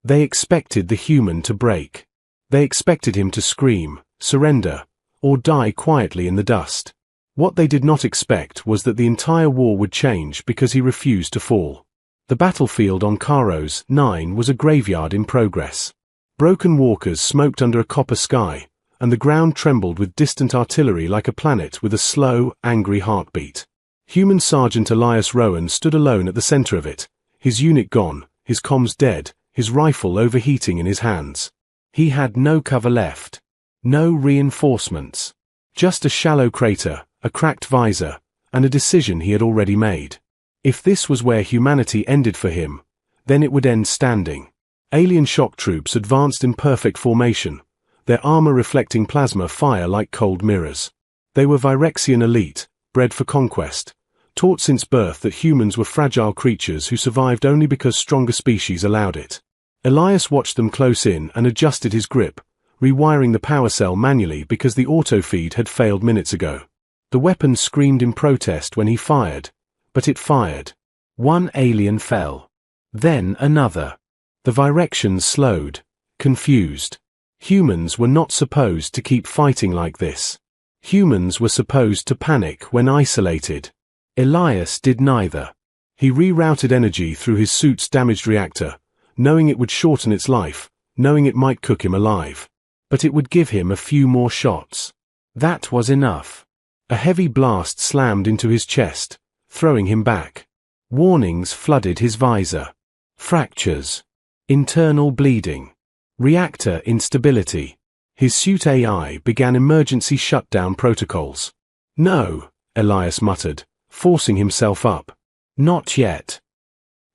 They expected the human to break. They expected him to scream, surrender, or die quietly in the dust. What they did not expect was that the entire war would change because he refused to fall. The battlefield on Karos 9 was a graveyard in progress. Broken walkers smoked under a copper sky, and the ground trembled with distant artillery like a planet with a slow, angry heartbeat. Human Sergeant Elias Rowan stood alone at the center of it, his unit gone, his comms dead, his rifle overheating in his hands. He had no cover left. No reinforcements. Just a shallow crater, a cracked visor, and a decision he had already made. If this was where humanity ended for him, then it would end standing. Alien shock troops advanced in perfect formation, their armor reflecting plasma fire like cold mirrors. They were Virexian elite, bred for conquest, taught since birth that humans were fragile creatures who survived only because stronger species allowed it. Elias watched them close in and adjusted his grip, rewiring the power cell manually because the auto-feed had failed minutes ago. The weapon screamed in protest when he fired, but it fired. One alien fell. Then another. The Virexians slowed, confused. Humans were not supposed to keep fighting like this. Humans were supposed to panic when isolated. Elias did neither. He rerouted energy through his suit's damaged reactor, knowing it would shorten its life, knowing it might cook him alive. But it would give him a few more shots. That was enough. A heavy blast slammed into his chest, throwing him back. Warnings flooded his visor. Fractures. Internal bleeding. Reactor instability. His suit AI began emergency shutdown protocols. "No," Elias muttered, forcing himself up. "Not yet."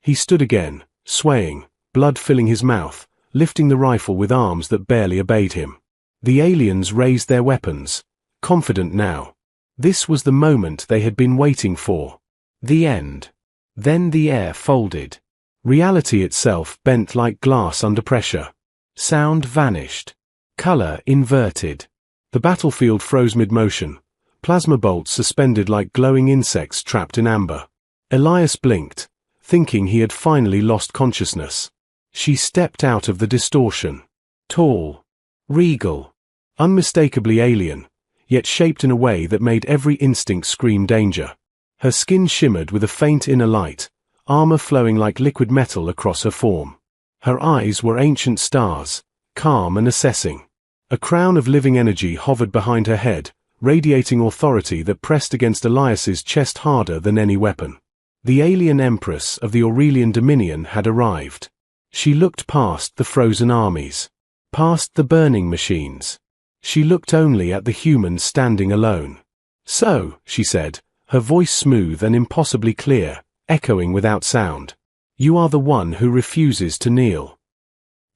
He stood again, swaying, blood filling his mouth, lifting the rifle with arms that barely obeyed him. The aliens raised their weapons, confident now. This was the moment they had been waiting for. The end. Then the air folded. Reality itself bent like glass under pressure. Sound vanished. Color inverted. The battlefield froze mid-motion, plasma bolts suspended like glowing insects trapped in amber. Elias blinked, thinking he had finally lost consciousness. She stepped out of the distortion. Tall. Regal. Unmistakably alien, yet shaped in a way that made every instinct scream danger. Her skin shimmered with a faint inner light, armor flowing like liquid metal across her form. Her eyes were ancient stars, calm and assessing. A crown of living energy hovered behind her head, radiating authority that pressed against Elias's chest harder than any weapon. The alien Empress of the Aurelian Dominion had arrived. She looked past the frozen armies, past the burning machines. She looked only at the human standing alone. "So," she said, her voice smooth and impossibly clear, echoing without sound. "You are the one who refuses to kneel."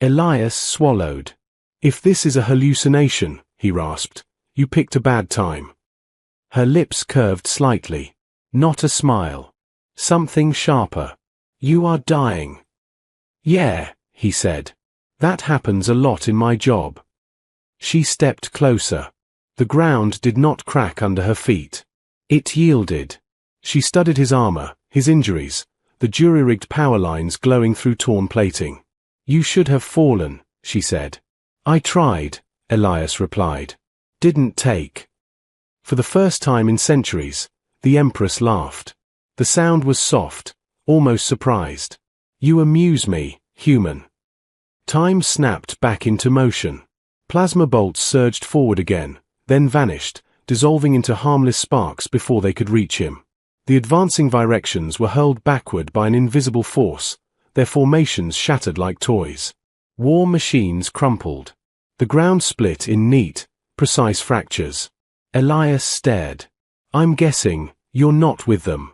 Elias swallowed. "If this is a hallucination," he rasped, "you picked a bad time." Her lips curved slightly. Not a smile. Something sharper. "You are dying." "Yeah," he said. "That happens a lot in my job." She stepped closer. The ground did not crack under her feet. It yielded. She studied his armor, his injuries, the jury-rigged power lines glowing through torn plating. "You should have fallen," she said. "I tried," Elias replied. "Didn't take." For the first time in centuries, the Empress laughed. The sound was soft, almost surprised. "You amuse me, human." Time snapped back into motion. Plasma bolts surged forward again, then vanished, dissolving into harmless sparks before they could reach him. The advancing Virexians were hurled backward by an invisible force, their formations shattered like toys. War machines crumpled. The ground split in neat, precise fractures. Elias stared. "I'm guessing you're not with them."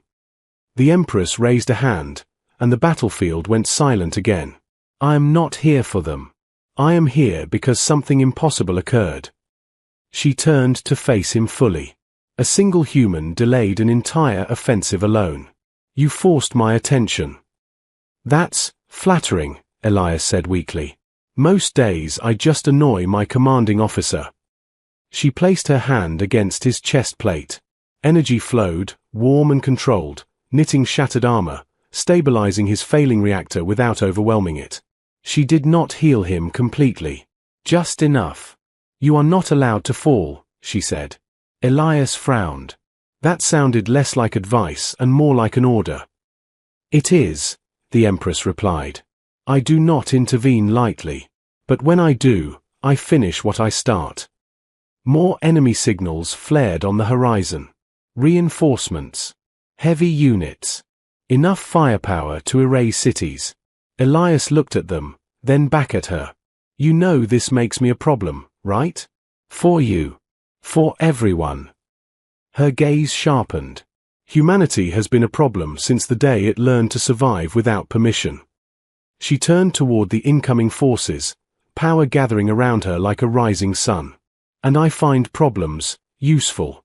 The Empress raised a hand, and the battlefield went silent again. "I am not here for them. I am here because something impossible occurred." She turned to face him fully. A single human delayed an entire offensive alone. "You forced my attention." "That's flattering," Elias said weakly. "Most days I just annoy my commanding officer." She placed her hand against his chest plate. Energy flowed, warm and controlled, knitting shattered armor, stabilizing his failing reactor without overwhelming it. She did not heal him completely. Just enough. You are not allowed to fall, she said. Elias frowned. That sounded less like advice and more like an order. It is, the Empress replied. I do not intervene lightly. But when I do, I finish what I start. More enemy signals flared on the horizon. Reinforcements. Heavy units. Enough firepower to erase cities. Elias looked at them, then back at her. You know this makes me a problem, right? For you. For everyone. Her gaze sharpened. Humanity has been a problem since the day it learned to survive without permission. She turned toward the incoming forces, power gathering around her like a rising sun. And I find problems useful.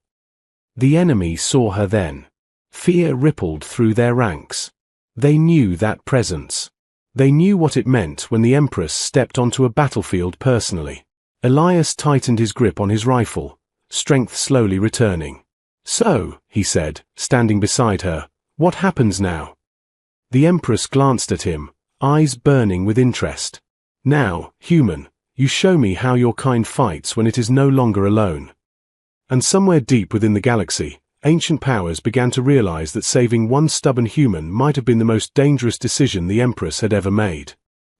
The enemy saw her then. Fear rippled through their ranks. They knew that presence. They knew what it meant when the Empress stepped onto a battlefield personally. Elias tightened his grip on his rifle, strength slowly returning. So, he said, standing beside her, what happens now? The Empress glanced at him, eyes burning with interest. Now, human, you show me how your kind fights when it is no longer alone. And somewhere deep within the galaxy, ancient powers began to realize that saving one stubborn human might have been the most dangerous decision the Empress had ever made.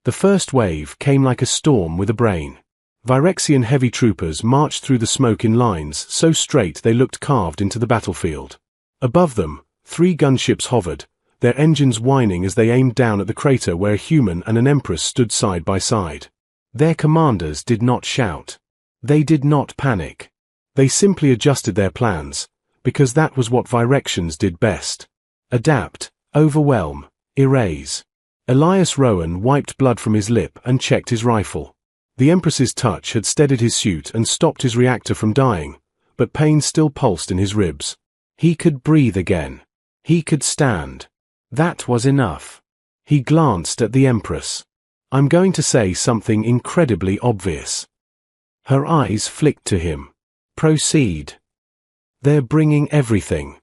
The first wave came like a storm with a brain. Virexian heavy troopers marched through the smoke in lines so straight they looked carved into the battlefield. Above them, 3 gunships hovered, their engines whining as they aimed down at the crater where a human and an Empress stood side by side. Their commanders did not shout. They did not panic. They simply adjusted their plans, because that was what Virexians did best. Adapt, overwhelm, erase. Elias Rowan wiped blood from his lip and checked his rifle. The Empress's touch had steadied his suit and stopped his reactor from dying, but pain still pulsed in his ribs. He could breathe again. He could stand. That was enough. He glanced at the Empress. I'm going to say something incredibly obvious. Her eyes flicked to him. Proceed. They're bringing everything.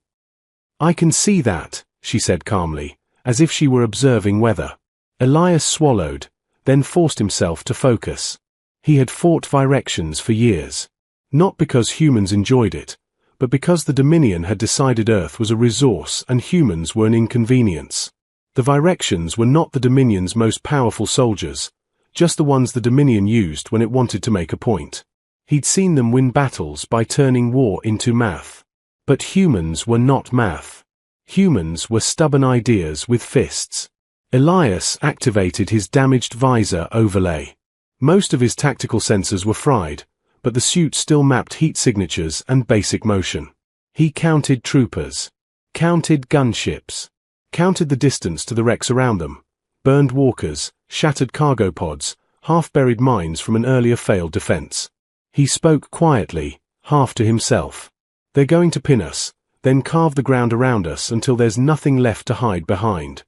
I can see that, she said calmly, as if she were observing weather. Elias swallowed, then forced himself to focus. He had fought Virexians for years. Not because humans enjoyed it, but because the Dominion had decided Earth was a resource and humans were an inconvenience. The Virexians were not the Dominion's most powerful soldiers, just the ones the Dominion used when it wanted to make a point. He'd seen them win battles by turning war into math. But humans were not math. Humans were stubborn ideas with fists. Elias activated his damaged visor overlay. Most of his tactical sensors were fried, but the suit still mapped heat signatures and basic motion. He counted troopers. Counted gunships. Counted the distance to the wrecks around them. Burned walkers, shattered cargo pods, half-buried mines from an earlier failed defense. He spoke quietly, half to himself. They're going to pin us, then carve the ground around us until there's nothing left to hide behind.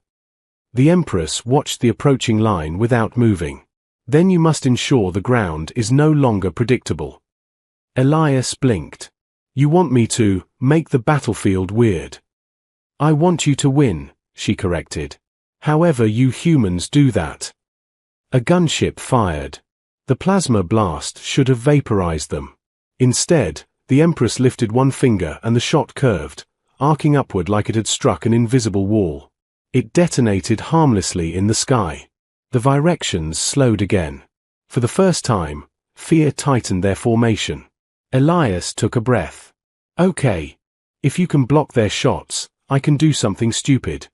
The Empress watched the approaching line without moving. Then you must ensure the ground is no longer predictable. Elias blinked. You want me to make the battlefield weird. I want you to win, she corrected. However you humans do that. A gunship fired. The plasma blast should have vaporized them. Instead, the Empress lifted one finger and the shot curved, arcing upward like it had struck an invisible wall. It detonated harmlessly in the sky. The Virexians slowed again. For the first time, fear tightened their formation. Elias took a breath. Okay. If you can block their shots, I can do something stupid.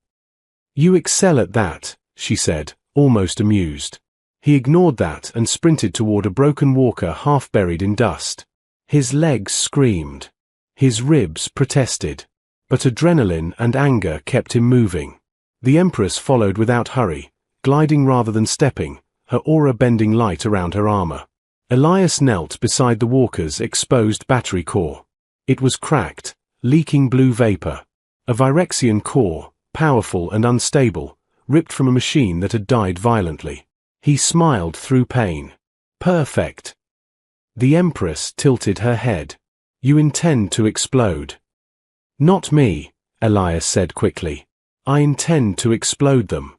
You excel at that, she said, almost amused. He ignored that and sprinted toward a broken walker half buried in dust. His legs screamed. His ribs protested. But adrenaline and anger kept him moving. The Empress followed without hurry, gliding rather than stepping, her aura bending light around her armor. Elias knelt beside the walker's exposed battery core. It was cracked, leaking blue vapor. A Virexian core, powerful and unstable, ripped from a machine that had died violently. He smiled through pain. Perfect. The Empress tilted her head. You intend to explode. Not me, Elias said quickly. I intend to explode them.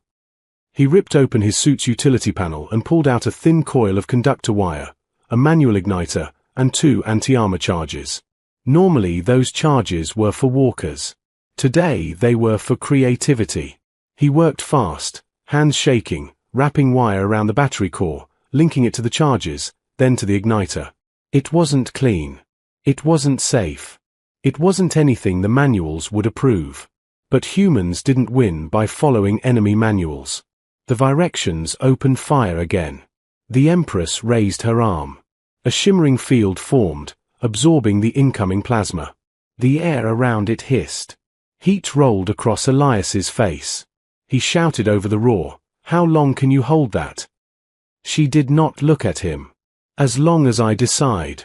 He ripped open his suit's utility panel and pulled out a thin coil of conductor wire, a manual igniter, and 2 anti-armor charges. Normally those charges were for walkers. Today they were for creativity. He worked fast, hands shaking, wrapping wire around the battery core, linking it to the charges, then to the igniter. It wasn't clean. It wasn't safe. It wasn't anything the manuals would approve. But humans didn't win by following enemy manuals. The Virexians opened fire again. The Empress raised her arm. A shimmering field formed, absorbing the incoming plasma. The air around it hissed. Heat rolled across Elias's face. He shouted over the roar, "How long can you hold that?" She did not look at him. "As long as I decide."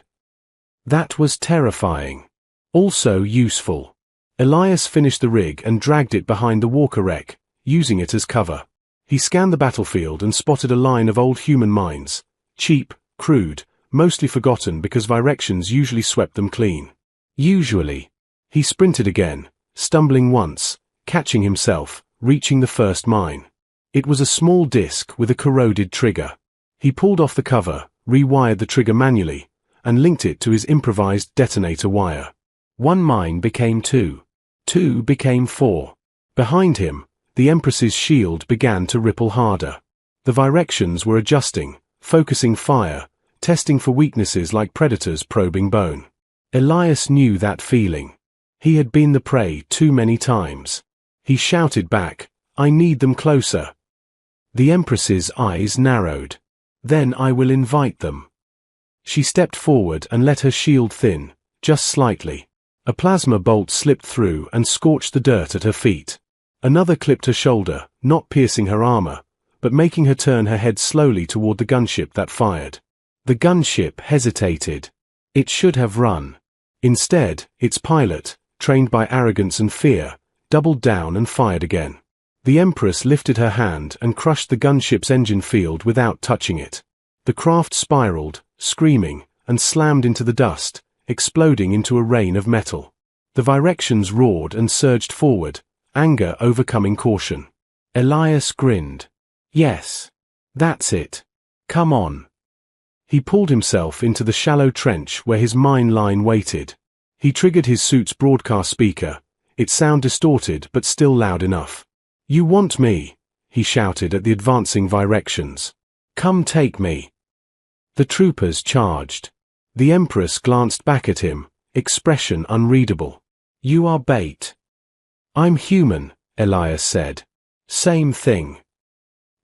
That was terrifying. Also useful. Elias finished the rig and dragged it behind the walker wreck, using it as cover. He scanned the battlefield and spotted a line of old human mines. Cheap, crude, mostly forgotten because Virexians usually swept them clean. Usually. He sprinted again, stumbling once, catching himself, reaching the first mine. It was a small disc with a corroded trigger. He pulled off the cover, rewired the trigger manually, and linked it to his improvised detonator wire. 1 mine became 2. 2 became 4. Behind him, the Empress's shield began to ripple harder. The Virexians were adjusting, focusing fire, testing for weaknesses like predators probing bone. Elias knew that feeling. He had been the prey too many times. He shouted back, "I need them closer." The Empress's eyes narrowed. "Then I will invite them." She stepped forward and let her shield thin, just slightly. A plasma bolt slipped through and scorched the dirt at her feet. Another clipped her shoulder, not piercing her armor, but making her turn her head slowly toward the gunship that fired. The gunship hesitated. It should have run. Instead, its pilot, trained by arrogance and fear, doubled down and fired again. The Empress lifted her hand and crushed the gunship's engine field without touching it. The craft spiraled, screaming, and slammed into the dust, exploding into a rain of metal. The Virexians roared and surged forward, anger overcoming caution. Elias grinned. "Yes. That's it. Come on." He pulled himself into the shallow trench where his mine line waited. He triggered his suit's broadcast speaker, its sound distorted but still loud enough. "You want me?" he shouted at the advancing Virexians. "Come take me." The troopers charged. The Empress glanced back at him, expression unreadable. "You are bait." "I'm human," Elias said. "Same thing."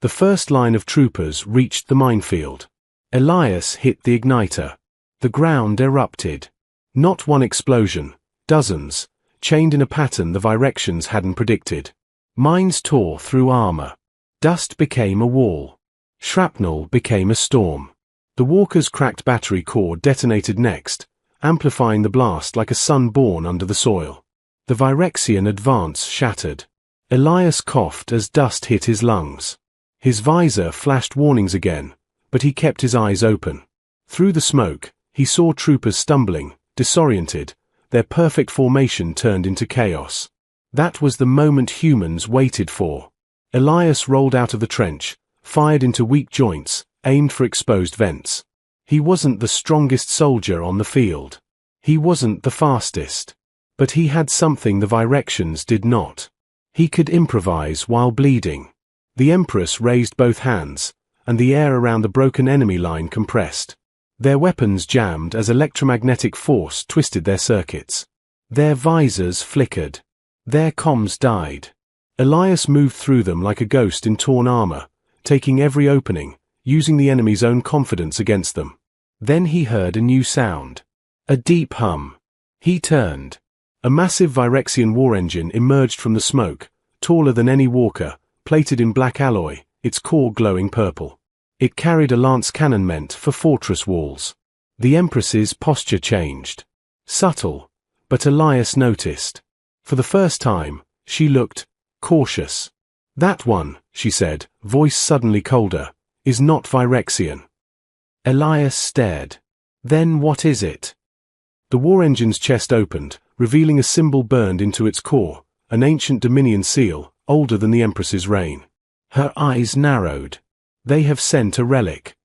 The first line of troopers reached the minefield. Elias hit the igniter. The ground erupted. Not one explosion, dozens, chained in a pattern the Virexians hadn't predicted. Mines tore through armor. Dust became a wall. Shrapnel became a storm. The walker's cracked battery core detonated next, amplifying the blast like a sun born under the soil. The Virexian advance shattered. Elias coughed as dust hit his lungs. His visor flashed warnings again, but he kept his eyes open. Through the smoke, he saw troopers stumbling, disoriented, their perfect formation turned into chaos. That was the moment humans waited for. Elias rolled out of the trench, fired into weak joints, aimed for exposed vents. He wasn't the strongest soldier on the field. He wasn't the fastest. But he had something the Virexians did not. He could improvise while bleeding. The Empress raised both hands, and the air around the broken enemy line compressed. Their weapons jammed as electromagnetic force twisted their circuits. Their visors flickered. Their comms died. Elias moved through them like a ghost in torn armor, taking every opening, using the enemy's own confidence against them. Then he heard a new sound. A deep hum. He turned. A massive Virexian war engine emerged from the smoke, taller than any walker, plated in black alloy, its core glowing purple. It carried a lance cannon meant for fortress walls. The Empress's posture changed. Subtle, but Elias noticed. For the first time, she looked cautious. "That one," she said, voice suddenly colder, "is not Virexian." Elias stared. "Then what is it?" The war engine's chest opened, revealing a symbol burned into its core, an ancient Dominion seal, older than the Empress's reign. Her eyes narrowed. They have sent a relic.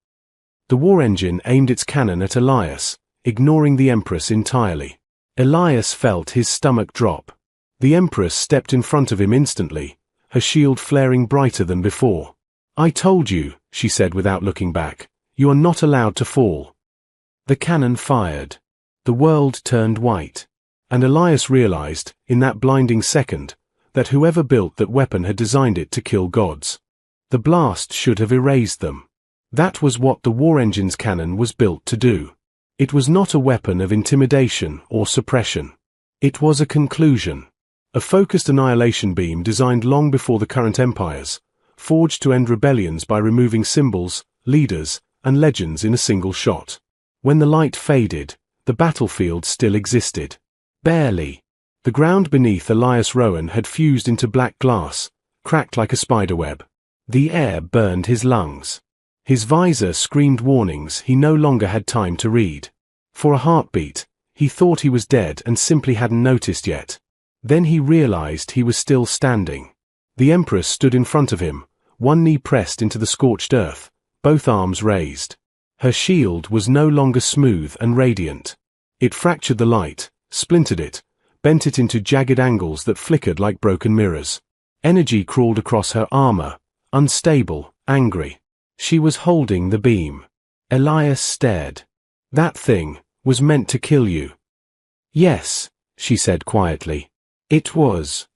The war engine aimed its cannon at Elias, ignoring the Empress entirely. Elias felt his stomach drop. The Empress stepped in front of him instantly, her shield flaring brighter than before. "I told you," she said without looking back. "You are not allowed to fall." The cannon fired. The world turned white. And Elias realized, in that blinding second, that whoever built that weapon had designed it to kill gods. The blast should have erased them. That was what the war engine's cannon was built to do. It was not a weapon of intimidation or suppression. It was a conclusion. A focused annihilation beam designed long before the current empires, forged to end rebellions by removing symbols, leaders, and legends in a single shot. When the light faded, the battlefield still existed. Barely. The ground beneath Elias Rowan had fused into black glass, cracked like a spiderweb. The air burned his lungs. His visor screamed warnings he no longer had time to read. For a heartbeat, he thought he was dead and simply hadn't noticed yet. Then he realized he was still standing. The Empress stood in front of him, one knee pressed into the scorched earth, both arms raised. Her shield was no longer smooth and radiant. It fractured the light, splintered it, bent it into jagged angles that flickered like broken mirrors. Energy crawled across her armor, unstable, angry. She was holding the beam. Elias stared. "That thing was meant to kill you." "Yes," she said quietly. "It was."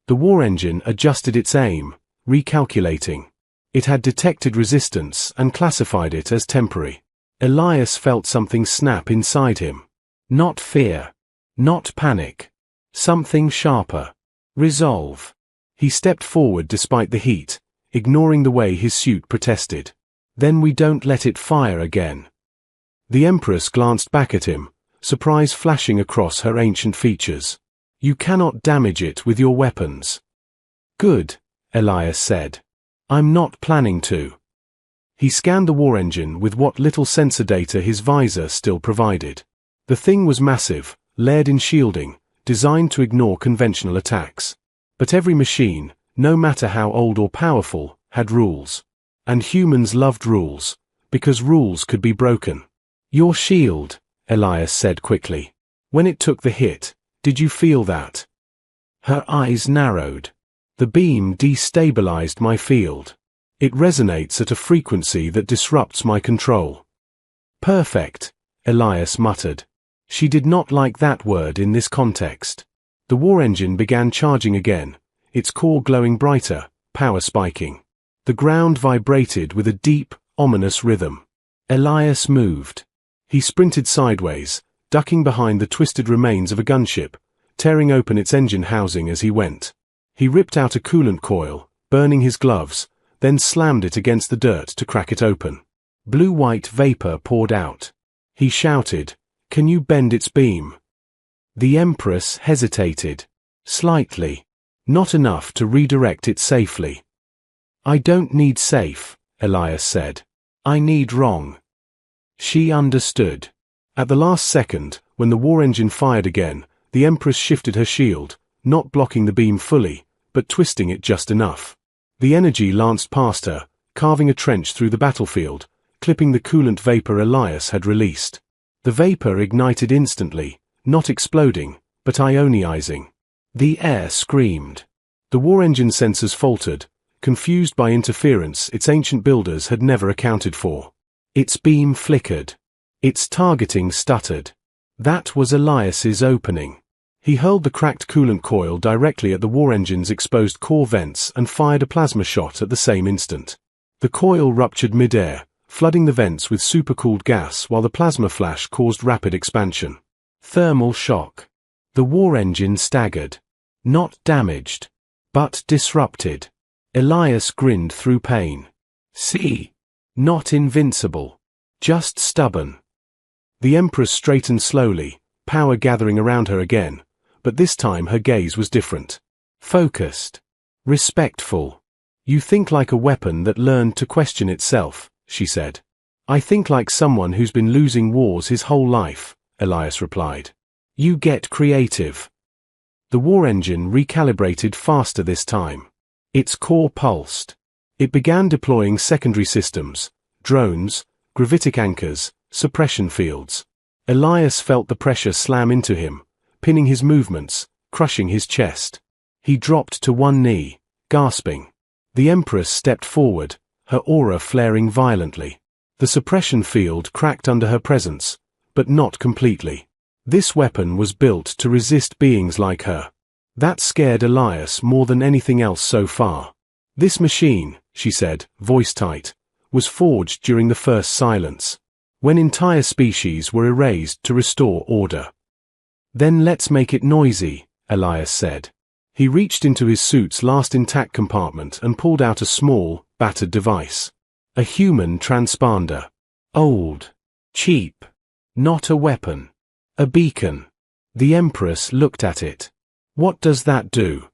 The war engine adjusted its aim, recalculating. It had detected resistance and classified it as temporary. Elias felt something snap inside him. Not fear. Not panic. Something sharper. Resolve. He stepped forward despite the heat, ignoring the way his suit protested. "Then we don't let it fire again." The Empress glanced back at him, surprise flashing across her ancient features. "You cannot damage it with your weapons." "Good," Elias said. "I'm not planning to." He scanned the war engine with what little sensor data his visor still provided. The thing was massive, layered in shielding, designed to ignore conventional attacks. But every machine, no matter how old or powerful, had rules. And humans loved rules, because rules could be broken. "Your shield," Elias said quickly. "When it took the hit, did you feel that?" Her eyes narrowed. "The beam destabilized my field. It resonates at a frequency that disrupts my control." "Perfect," Elias muttered. She did not like that word in this context. The war engine began charging again, its core glowing brighter, power spiking. The ground vibrated with a deep, ominous rhythm. Elias moved. He sprinted sideways, ducking behind the twisted remains of a gunship, tearing open its engine housing as he went. He ripped out a coolant coil, burning his gloves, then slammed it against the dirt to crack it open. Blue-white vapor poured out. He shouted, "Can you bend its beam?" The Empress hesitated. Slightly. Not enough to redirect it safely. "I don't need safe," Elias said. "I need wrong." She understood. At the last second, when the war engine fired again, the Empress shifted her shield, not blocking the beam fully, but twisting it just enough. The energy lanced past her, carving a trench through the battlefield, clipping the coolant vapor Elias had released. The vapor ignited instantly, not exploding, but ionizing. The air screamed. The war engine sensors faltered, confused by interference its ancient builders had never accounted for. Its beam flickered. Its targeting stuttered. That was Elias's opening. He hurled the cracked coolant coil directly at the war engine's exposed core vents and fired a plasma shot at the same instant. The coil ruptured mid-air, flooding the vents with supercooled gas while the plasma flash caused rapid expansion. Thermal shock. The war engine staggered. Not damaged, but disrupted. Elias grinned through pain. See? Not invincible. Just stubborn. The Empress straightened slowly, power gathering around her again, but this time her gaze was different. Focused. Respectful. "You think like a weapon that learned to question itself," she said. "I think like someone who's been losing wars his whole life," Elias replied. "You get creative." The war engine recalibrated faster this time. Its core pulsed. It began deploying secondary systems, drones, gravitic anchors, suppression fields. Elias felt the pressure slam into him, pinning his movements, crushing his chest. He dropped to one knee, gasping. The Empress stepped forward, her aura flaring violently. The suppression field cracked under her presence, but not completely. This weapon was built to resist beings like her. That scared Elias more than anything else so far. This machine, she said, voice tight, was forged during the first silence, when entire species were erased to restore order. Then let's make it noisy, Elias said. He reached into his suit's last intact compartment and pulled out a small, battered device. A human transponder. Old. Cheap. Not a weapon. A beacon. The Empress looked at it. What does that do?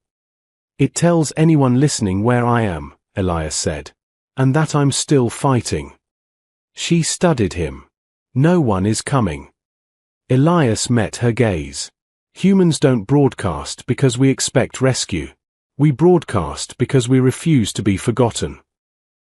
It tells anyone listening where I am, Elias said. And that I'm still fighting. She studied him. No one is coming. Elias met her gaze. Humans don't broadcast because we expect rescue. We broadcast because we refuse to be forgotten.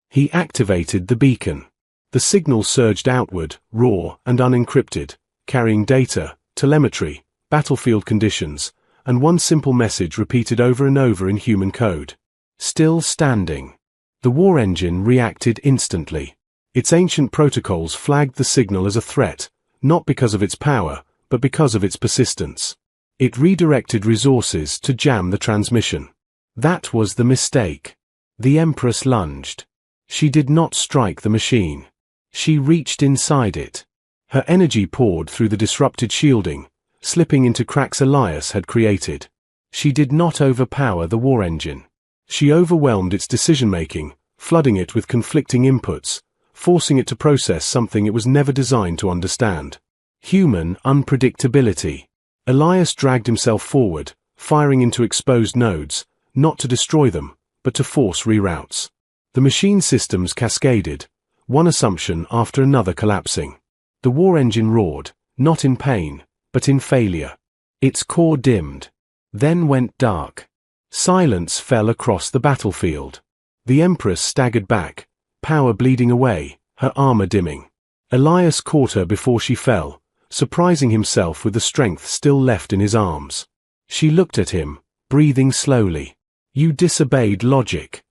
He activated the beacon. The signal surged outward, raw and unencrypted, carrying data, telemetry, battlefield conditions, and one simple message repeated over and over in human code. Still standing. The war engine reacted instantly. Its ancient protocols flagged the signal as a threat, not because of its power, but because of its persistence. It redirected resources to jam the transmission. That was the mistake. The Empress lunged. She did not strike the machine. She reached inside it. Her energy poured through the disrupted shielding, slipping into cracks Elias had created. She did not overpower the war engine. She overwhelmed its decision-making, flooding it with conflicting inputs, forcing it to process something it was never designed to understand. Human unpredictability. Elias dragged himself forward, firing into exposed nodes, not to destroy them, but to force reroutes. The machine systems cascaded, one assumption after another collapsing. The war engine roared, not in pain, but in failure. Its core dimmed, then went dark. Silence fell across the battlefield. The Empress staggered back, power bleeding away, her armor dimming. Elias caught her before she fell, surprising himself with the strength still left in his arms. She looked at him, breathing slowly. You disobeyed logic.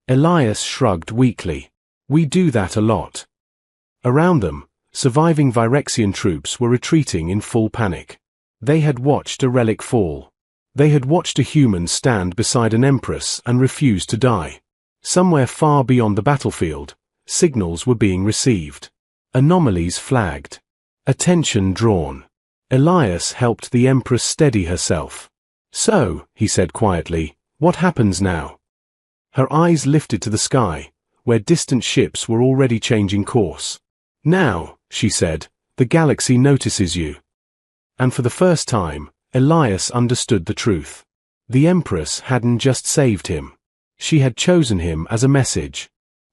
Elias shrugged weakly. We do that a lot. Around them, surviving Virexian troops were retreating in full panic. They had watched a relic fall. They had watched a human stand beside an Empress and refuse to die. Somewhere far beyond the battlefield, signals were being received. Anomalies flagged. Attention drawn. Elias helped the Empress steady herself. So, he said quietly, what happens now? Her eyes lifted to the sky, where distant ships were already changing course. Now, she said, the galaxy notices you. And for the first time, Elias understood the truth. The Empress hadn't just saved him. She had chosen him as a message.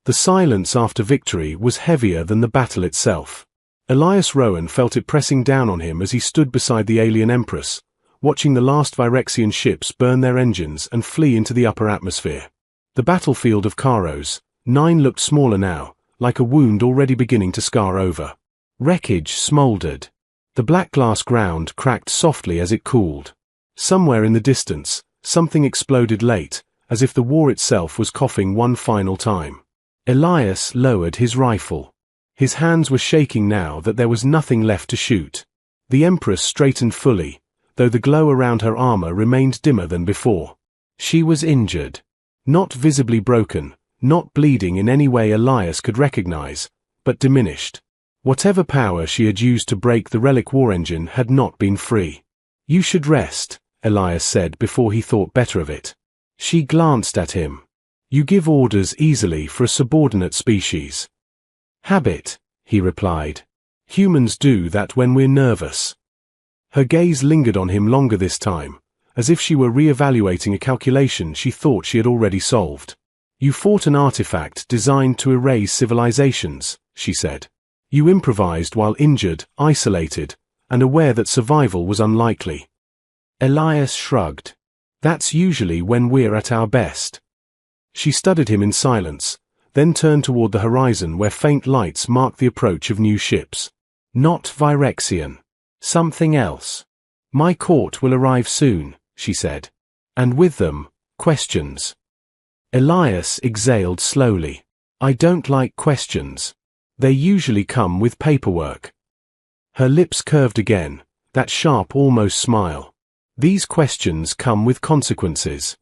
The silence after victory was heavier than the battle itself. Elias Rowan felt it pressing down on him as he stood beside the alien Empress, watching the last Virexian ships burn their engines and flee into the upper atmosphere. The battlefield of Kairos, 9 looked smaller now, like a wound already beginning to scar over. Wreckage smoldered. The black glass ground cracked softly as it cooled. Somewhere in the distance, something exploded late, as if the war itself was coughing one final time. Elias lowered his rifle. His hands were shaking now that there was nothing left to shoot. The Empress straightened fully, though the glow around her armor remained dimmer than before. She was injured. Not visibly broken, not bleeding in any way Elias could recognize, but diminished. Whatever power she had used to break the relic war engine had not been free. You should rest, Elias said before he thought better of it. She glanced at him. You give orders easily for a subordinate species. Habit, he replied. Humans do that when we're nervous. Her gaze lingered on him longer this time, as if she were re-evaluating a calculation she thought she had already solved. You fought an artifact designed to erase civilizations, she said. You improvised while injured, isolated, and aware that survival was unlikely. Elias shrugged. That's usually when we're at our best. She studied him in silence, then turned toward the horizon where faint lights marked the approach of new ships. Not Virexian. Something else. My court will arrive soon, she said. And with them, questions. Elias exhaled slowly. I don't like questions. They usually come with paperwork. Her lips curved again, that sharp almost smile. These questions come with consequences.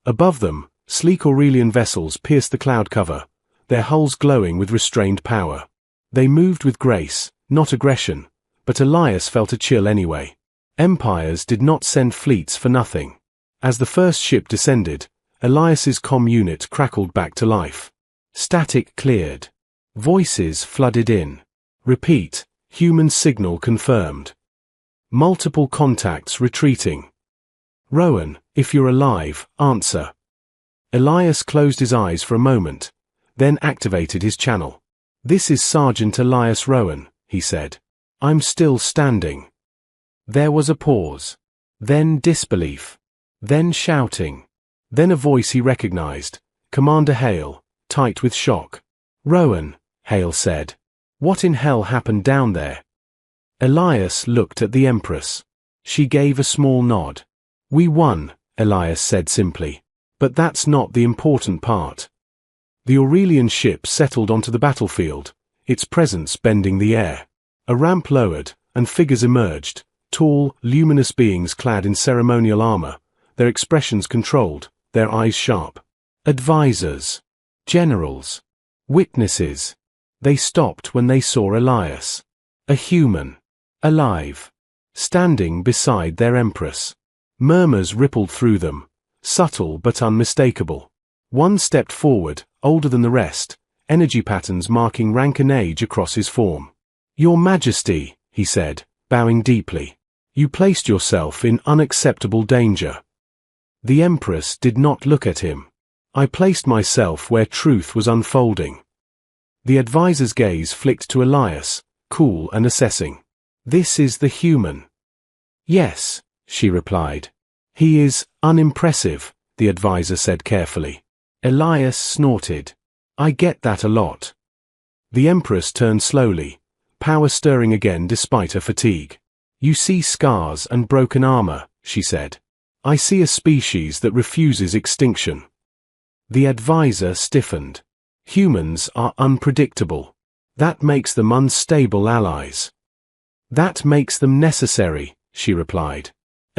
Above them, sleek Aurelian vessels pierced the cloud cover, their hulls glowing with restrained power. They moved with grace, not aggression, but Elias felt a chill anyway. Empires did not send fleets for nothing. As the first ship descended, Elias's comm unit crackled back to life. Static cleared. Voices flooded in. Repeat, human signal confirmed. Multiple contacts retreating. Rowan, if you're alive, answer. Elias closed his eyes for a moment, then activated his channel. This is Sergeant Elias Rowan, he said. I'm still standing. There was a pause. Then disbelief. Then shouting. Then a voice he recognized. Commander Hale, tight with shock. Rowan, Hale said. What in hell happened down there? Elias looked at the Empress. She gave a small nod. We won, Elias said simply. But that's not the important part. The Aurelian ship settled onto the battlefield, its presence bending the air. A ramp lowered, and figures emerged, tall, luminous beings clad in ceremonial armor, their expressions controlled, their eyes sharp. Advisors. Generals. Witnesses. They stopped when they saw Elias. A human. Alive. Standing beside their Empress. Murmurs rippled through them, subtle but unmistakable. One stepped forward, older than the rest, energy patterns marking rank and age across his form. Your Majesty, he said, bowing deeply. You placed yourself in unacceptable danger. The Empress did not look at him. I placed myself where truth was unfolding. The advisor's gaze flicked to Elias, cool and assessing. This is the human. Yes, she replied. He is unimpressive, the advisor said carefully. Elias snorted. I get that a lot. The Empress turned slowly, power stirring again despite her fatigue. You see scars and broken armor, she said. I see a species that refuses extinction. The advisor stiffened. Humans are unpredictable. That makes them unstable allies. That makes them necessary, she replied.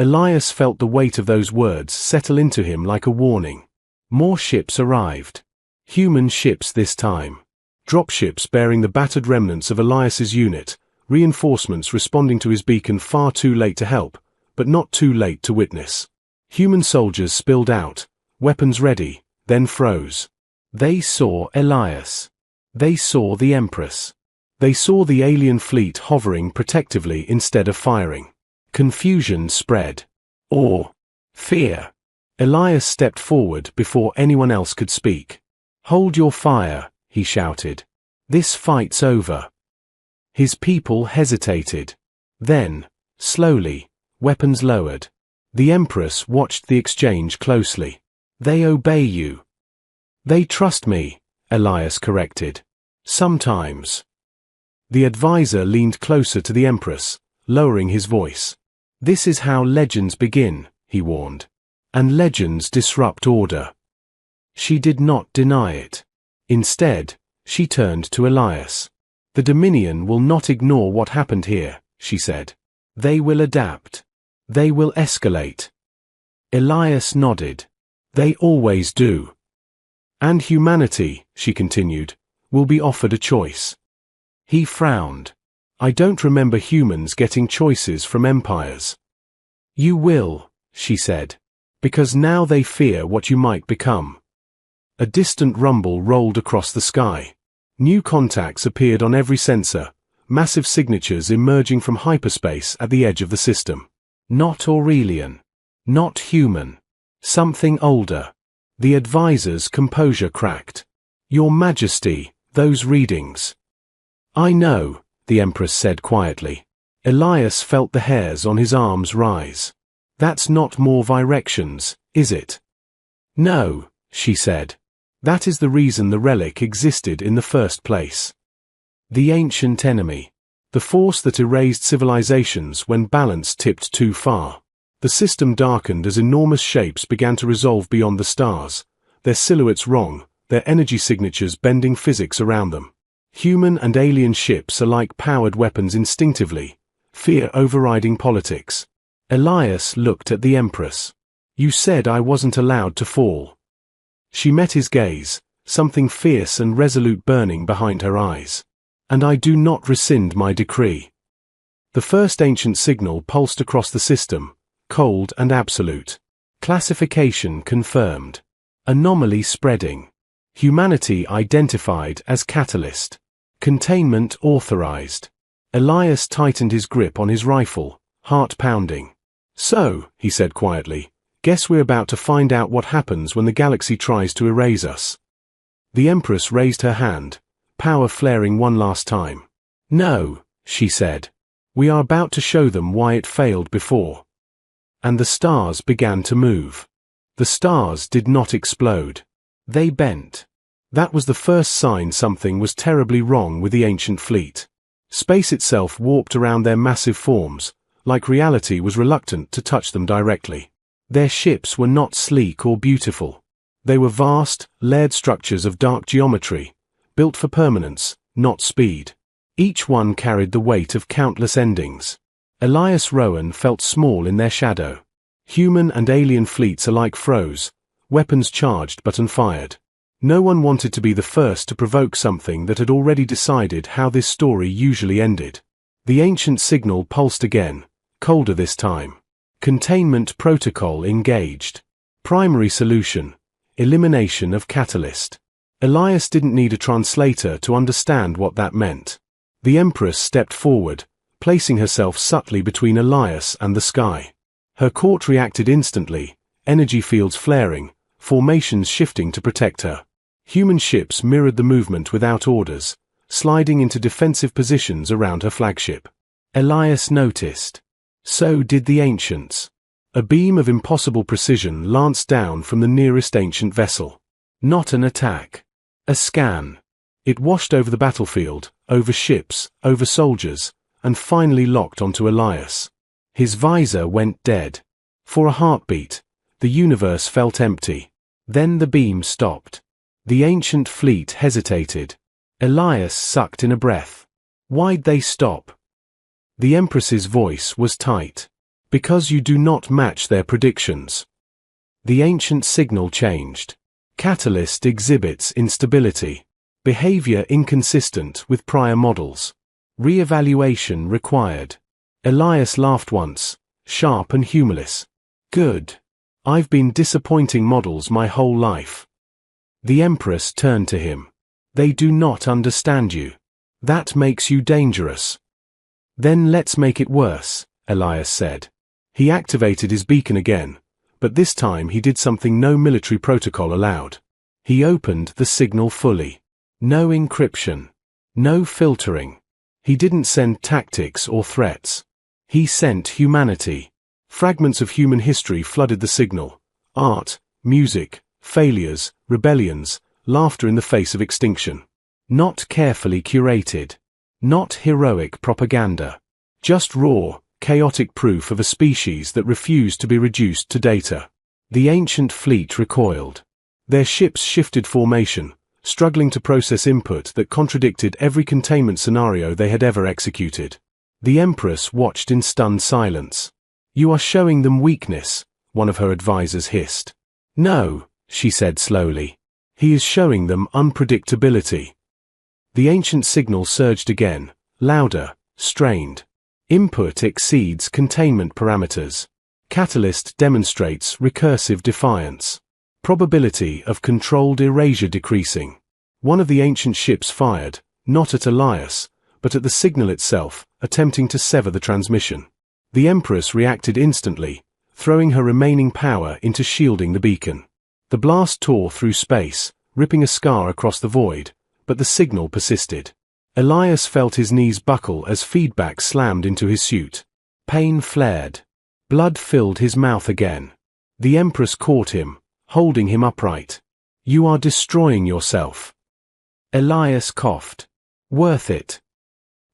Elias felt the weight of those words settle into him like a warning. More ships arrived. Human ships this time. Dropships bearing the battered remnants of Elias's unit, reinforcements responding to his beacon far too late to help, but not too late to witness. Human soldiers spilled out, weapons ready, then froze. They saw Elias. They saw the Empress. They saw the alien fleet hovering protectively instead of firing. Confusion spread. Awe. Fear. Elias stepped forward before anyone else could speak. Hold your fire, he shouted. This fight's over. His people hesitated. Then, slowly, weapons lowered. The Empress watched the exchange closely. They obey you. They trust me, Elias corrected. Sometimes. The advisor leaned closer to the Empress, lowering his voice. This is how legends begin, he warned. And legends disrupt order. She did not deny it. Instead, she turned to Elias. The Dominion will not ignore what happened here, she said. They will adapt. They will escalate. Elias nodded. They always do. And humanity, she continued, will be offered a choice. He frowned. I don't remember humans getting choices from empires. You will, she said, because now they fear what you might become. A distant rumble rolled across the sky. New contacts appeared on every sensor, massive signatures emerging from hyperspace at the edge of the system. Not Aurelian. Not human. Something older. The advisor's composure cracked. Your Majesty, those readings. I know, the Empress said quietly. Elias felt the hairs on his arms rise. That's not more Virexians, is it? No, she said. That is the reason the relic existed in the first place. The ancient enemy. The force that erased civilizations when balance tipped too far. The system darkened as enormous shapes began to resolve beyond the stars, their silhouettes wrong, their energy signatures bending physics around them. Human and alien ships alike powered weapons instinctively, fear overriding politics. Elias looked at the Empress. "You said I wasn't allowed to fall." She met his gaze, something fierce and resolute burning behind her eyes. "And I do not rescind my decree." The first ancient signal pulsed across the system, cold and absolute. Classification confirmed. Anomaly spreading. Humanity identified as catalyst. Containment authorized. Elias tightened his grip on his rifle, heart pounding. "So," he said quietly, "guess we're about to find out what happens when the galaxy tries to erase us." The Empress raised her hand, power flaring one last time. "No," she said. "We are about to show them why it failed before." And the stars began to move. The stars did not explode. They bent. That was the first sign something was terribly wrong with the ancient fleet. Space itself warped around their massive forms, like reality was reluctant to touch them directly. Their ships were not sleek or beautiful. They were vast, layered structures of dark geometry, built for permanence, not speed. Each one carried the weight of countless endings. Elias Rowan felt small in their shadow. Human and alien fleets alike froze, weapons charged but unfired. No one wanted to be the first to provoke something that had already decided how this story usually ended. The ancient signal pulsed again, colder this time. Containment protocol engaged. Primary solution: elimination of catalyst. Elias didn't need a translator to understand what that meant. The Empress stepped forward, placing herself subtly between Elias and the sky. Her court reacted instantly, energy fields flaring, formations shifting to protect her. Human ships mirrored the movement without orders, sliding into defensive positions around her flagship. Elias noticed. So did the ancients. A beam of impossible precision lanced down from the nearest ancient vessel. Not an attack. A scan. It washed over the battlefield, over ships, over soldiers, and finally locked onto Elias. His visor went dead. For a heartbeat, the universe felt empty. Then the beam stopped. The ancient fleet hesitated. Elias sucked in a breath. Why'd they stop? The Empress's voice was tight. Because you do not match their predictions. The ancient signal changed. Catalyst exhibits instability. Behavior inconsistent with prior models. Re-evaluation required. Elias laughed once, sharp and humorless. Good. I've been disappointing models my whole life. The Empress turned to him. They do not understand you. That makes you dangerous. Then let's make it worse, Elias said. He activated his beacon again, but this time he did something no military protocol allowed. He opened the signal fully. No encryption. No filtering. He didn't send tactics or threats. He sent humanity. Fragments of human history flooded the signal. Art, music, failures, rebellions, laughter in the face of extinction. Not carefully curated. Not heroic propaganda. Just raw, chaotic proof of a species that refused to be reduced to data. The ancient fleet recoiled. Their ships shifted formation, struggling to process input that contradicted every containment scenario they had ever executed. The Empress watched in stunned silence. You are showing them weakness, one of her advisors hissed. No, she said slowly. He is showing them unpredictability. The ancient signal surged again, louder, strained. Input exceeds containment parameters. Catalyst demonstrates recursive defiance. Probability of controlled erasure decreasing. One of the ancient ships fired, not at Elias, but at the signal itself, attempting to sever the transmission. The Empress reacted instantly, throwing her remaining power into shielding the beacon. The blast tore through space, ripping a scar across the void, but the signal persisted. Elias felt his knees buckle as feedback slammed into his suit. Pain flared. Blood filled his mouth again. The Empress caught him, holding him upright. You are destroying yourself. Elias coughed. Worth it.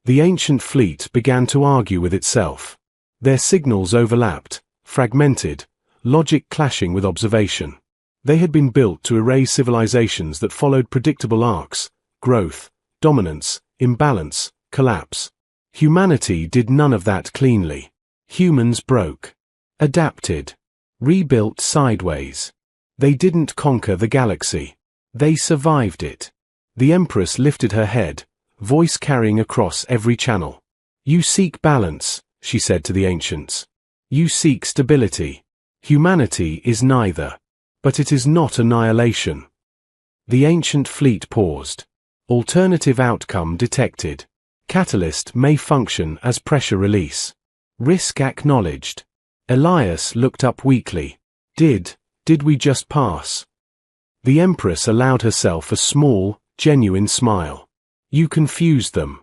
The ancient fleet began to argue with itself. Their signals overlapped, fragmented, logic clashing with observation. They had been built to erase civilizations that followed predictable arcs: growth, dominance, imbalance, collapse. Humanity did none of that cleanly. Humans broke, adapted, rebuilt sideways. They didn't conquer the galaxy. They survived it. The Empress lifted her head, voice carrying across every channel. You seek balance, she said to the ancients. You seek stability. Humanity is neither. But it is not annihilation. The ancient fleet paused. Alternative outcome detected. Catalyst may function as pressure release. Risk acknowledged. Elias looked up weakly. Did we just pass? The Empress allowed herself a small, genuine smile. You confused them.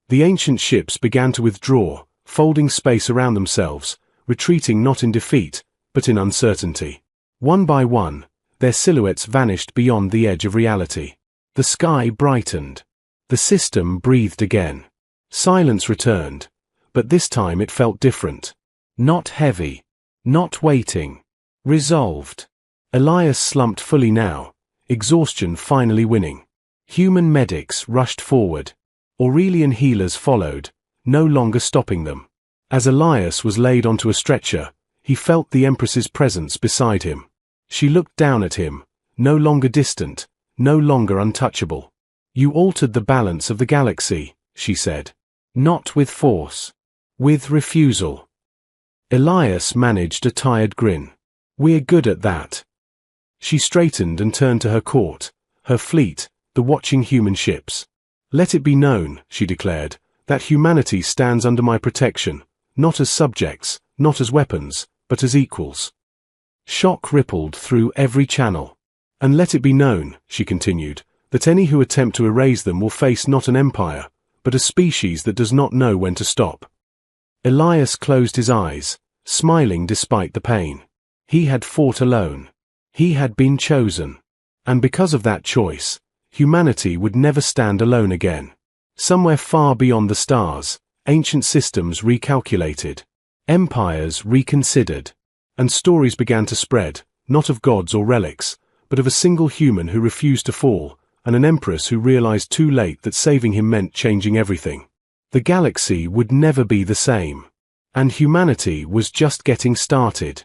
The ancient ships began to withdraw, folding space around themselves, retreating not in defeat, but in uncertainty. One by one, their silhouettes vanished beyond the edge of reality. The sky brightened. The system breathed again. Silence returned, but this time it felt different. Not heavy. Not waiting. Resolved. Elias slumped fully now, exhaustion finally winning. Human medics rushed forward. Aurelian healers followed, no longer stopping them. As Elias was laid onto a stretcher, he felt the Empress's presence beside him. She looked down at him, no longer distant, no longer untouchable. You altered the balance of the galaxy, she said. Not with force. With refusal. Elias managed a tired grin. We're good at that. She straightened and turned to her court, her fleet, the watching human ships. Let it be known, she declared, that humanity stands under my protection, not as subjects, not as weapons, but as equals. Shock rippled through every channel. And let it be known, she continued, that any who attempt to erase them will face not an empire, but a species that does not know when to stop. Elias closed his eyes, smiling despite the pain. He had fought alone. He had been chosen. And because of that choice, humanity would never stand alone again. Somewhere far beyond the stars, ancient systems recalculated. Empires reconsidered. And stories began to spread, not of gods or relics, but of a single human who refused to fall, and an empress who realized too late that saving him meant changing everything. The galaxy would never be the same. And humanity was just getting started.